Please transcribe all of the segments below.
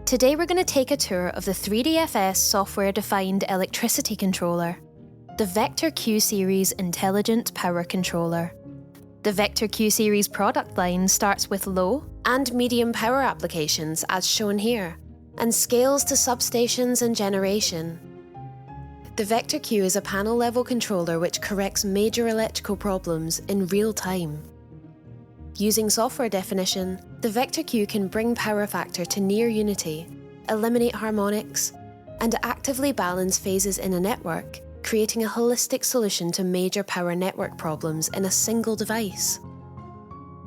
Today we're going to take a tour of the 3DFS software-defined electricity controller, the VectorQ Series Intelligent Power Controller. The VectorQ Series product line starts with low and medium power applications as shown here, and scales to substations and generation. The VectorQ is a panel-level controller which corrects major electrical problems in real time. Using software definition, the VectorQ can bring power factor to near unity, eliminate harmonics, and actively balance phases in a network, creating a holistic solution to major power network problems in a single device.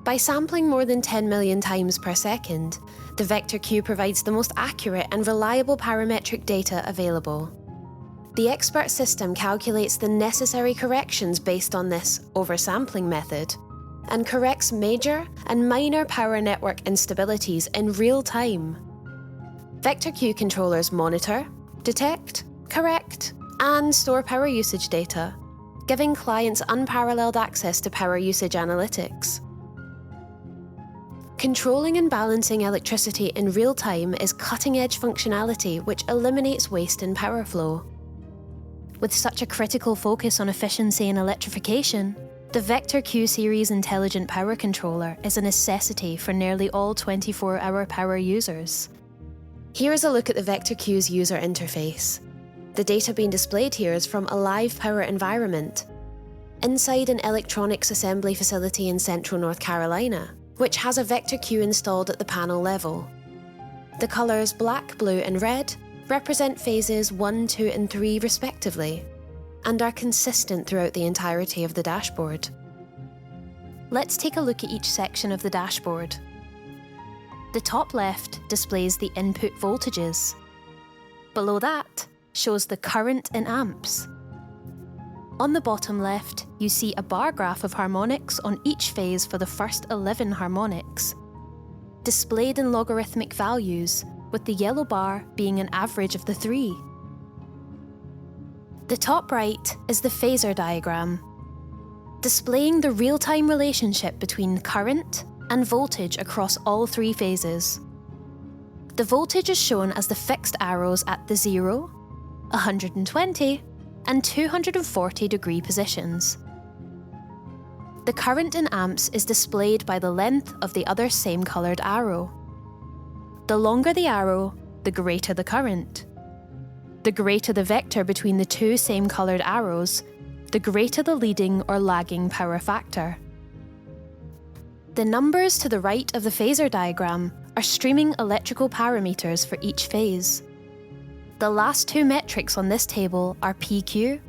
By sampling more than 10 million times per second, the VectorQ provides the most accurate and reliable parametric data available. The expert system calculates the necessary corrections based on this oversampling method, and corrects major and minor power network instabilities in real time. VectorQ controllers monitor, detect, correct, and store power usage data, giving clients unparalleled access to power usage analytics. Controlling and balancing electricity in real time is cutting-edge functionality which eliminates waste in power flow. With such a critical focus on efficiency and electrification, the VectorQ Series Intelligent Power Controller is a necessity for nearly all 24-hour power users. Here is a look at the VectorQ's user interface. The data being displayed here is from a live power environment, inside an electronics assembly facility in central North Carolina, which has a VectorQ installed at the panel level. The colours black, blue and red represent phases 1, 2 and 3 respectively, and are consistent throughout the entirety of the dashboard. Let's take a look at each section of the dashboard. The top left displays the input voltages. Below that shows the current in amps. On the bottom left, you see a bar graph of harmonics on each phase for the first 11 harmonics, displayed in logarithmic values, with the yellow bar being an average of the 3. The top right is the phasor diagram, displaying the real-time relationship between current and voltage across all 3 phases. The voltage is shown as the fixed arrows at the 0, 120, and 240 degree positions. The current in amps is displayed by the length of the other same coloured arrow. The longer the arrow, the greater the current. The greater the vector between the 2 same coloured arrows, the greater the leading or lagging power factor. The numbers to the right of the phasor diagram are streaming electrical parameters for each phase. The last 2 metrics on this table are PQ,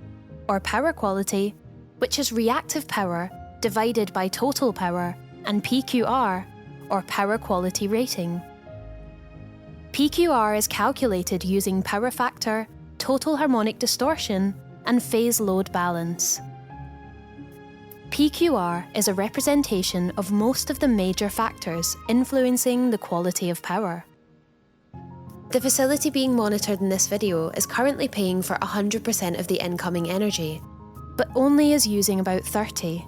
or power quality, which is reactive power divided by total power, and PQR, or power quality rating. PQR is calculated using power factor, total harmonic distortion, and phase load balance. PQR is a representation of most of the major factors influencing the quality of power. The facility being monitored in this video is currently paying for 100% of the incoming energy, but only is using about 30%,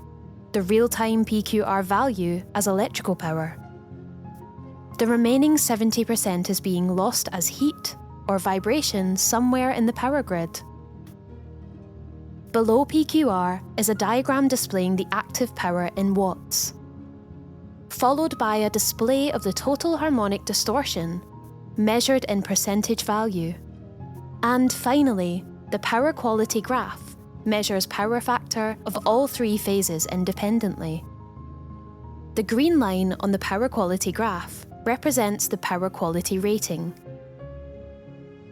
the real-time PQR value as electrical power. The remaining 70% is being lost as heat or vibration somewhere in the power grid. Below PQR is a diagram displaying the active power in watts, followed by a display of the total harmonic distortion, measured in percentage value. And finally, the power quality graph measures power factor of all 3 phases independently. The green line on the power quality graph represents the power quality rating.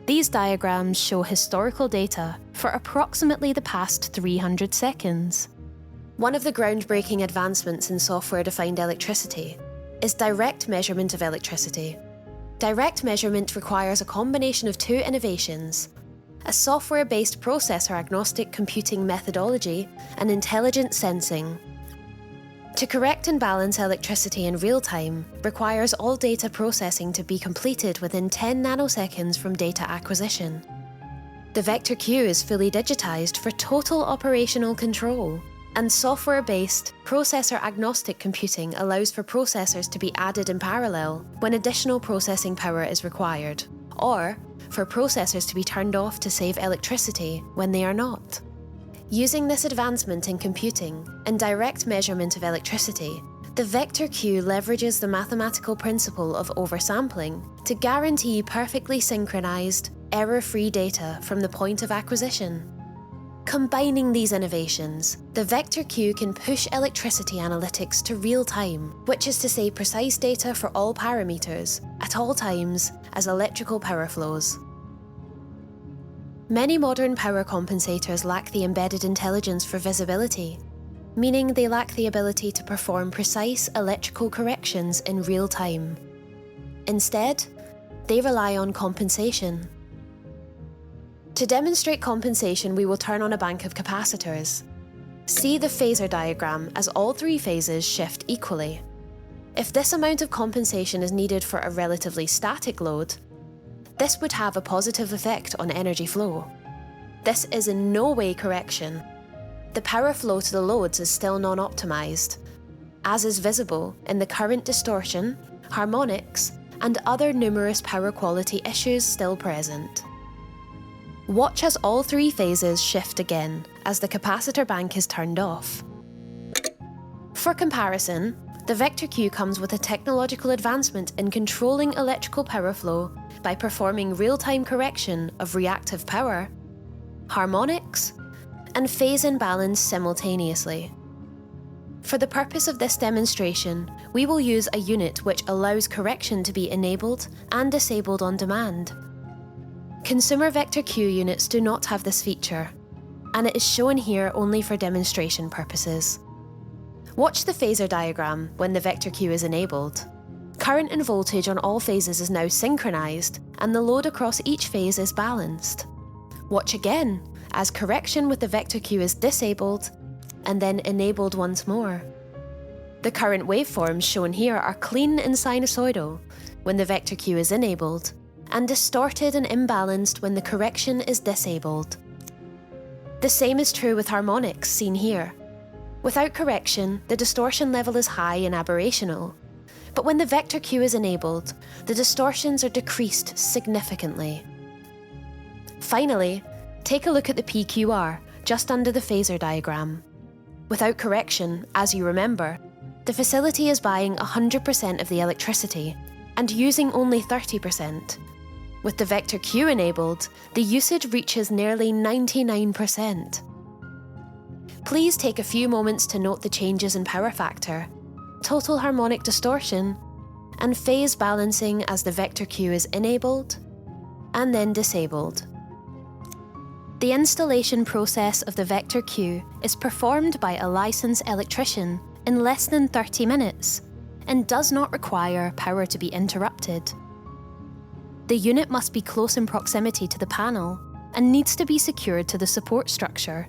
These diagrams show historical data for approximately the past 300 seconds. One of the groundbreaking advancements in software-defined electricity is direct measurement of electricity. Direct measurement requires a combination of 2 innovations: a software-based processor-agnostic computing methodology and intelligent sensing. To correct and balance electricity in real time requires all data processing to be completed within 10 nanoseconds from data acquisition. The VectorQ is fully digitized for total operational control, And software-based, processor-agnostic computing allows for processors to be added in parallel when additional processing power is required, or for processors to be turned off to save electricity when they are not. Using this advancement in computing and direct measurement of electricity, the VectorQ leverages the mathematical principle of oversampling to guarantee perfectly synchronized, error-free data from the point of acquisition. Combining these innovations, the VectorQ can push electricity analytics to real time, which is to say precise data for all parameters, at all times, as electrical power flows. Many modern power compensators lack the embedded intelligence for visibility, meaning they lack the ability to perform precise electrical corrections in real time. Instead, they rely on compensation. To demonstrate compensation, we will turn on a bank of capacitors. See the phasor diagram as all three phases shift equally. If this amount of compensation is needed for a relatively static load, this would have a positive effect on energy flow. This is in no way correction. The power flow to the loads is still non-optimized, as is visible in the current distortion, harmonics, and other numerous power quality issues still present. Watch as all three phases shift again as the capacitor bank is turned off. For comparison, the VectorQ comes with a technological advancement in controlling electrical power flow by performing real-time correction of reactive power, harmonics, and phase imbalance simultaneously. For the purpose of this demonstration, we will use a unit which allows correction to be enabled and disabled on demand. Consumer VectorQ units do not have this feature, and it is shown here only for demonstration purposes. Watch the phasor diagram when the VectorQ is enabled. Current and voltage on all phases is now synchronized, and the load across each phase is balanced. Watch again as correction with the VectorQ is disabled and then enabled once more. The current waveforms shown here are clean and sinusoidal when the VectorQ is enabled, and distorted and imbalanced when the correction is disabled. The same is true with harmonics seen here. Without correction, the distortion level is high and aberrational, but when the VectorQ is enabled, the distortions are decreased significantly. Finally, take a look at the PQR just under the phasor diagram. Without correction, as you remember, the facility is buying 100% of the electricity and using only 30%. With the VectorQ enabled, the usage reaches nearly 99%. Please take a few moments to note the changes in power factor, total harmonic distortion, and phase balancing as the VectorQ is enabled and then disabled. The installation process of the VectorQ is performed by a licensed electrician in less than 30 minutes and does not require power to be interrupted. The unit must be close in proximity to the panel and needs to be secured to the support structure,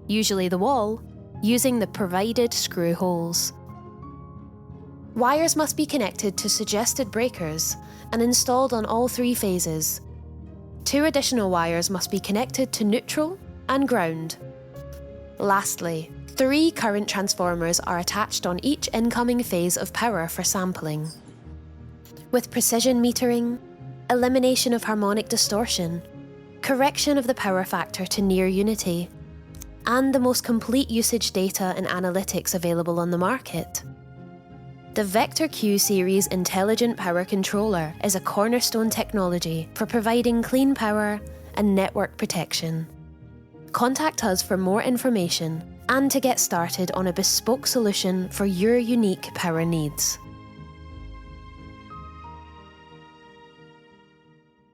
usually the wall, using the provided screw holes. Wires must be connected to suggested breakers and installed on all three phases. 2 additional wires must be connected to neutral and ground. Lastly, 3 current transformers are attached on each incoming phase of power for sampling. With precision metering, elimination of harmonic distortion, correction of the power factor to near unity, and the most complete usage data and analytics available on the market. The VectorQ Series Intelligent Power Controller is a cornerstone technology for providing clean power and network protection. Contact us for more information and to get started on a bespoke solution for your unique power needs.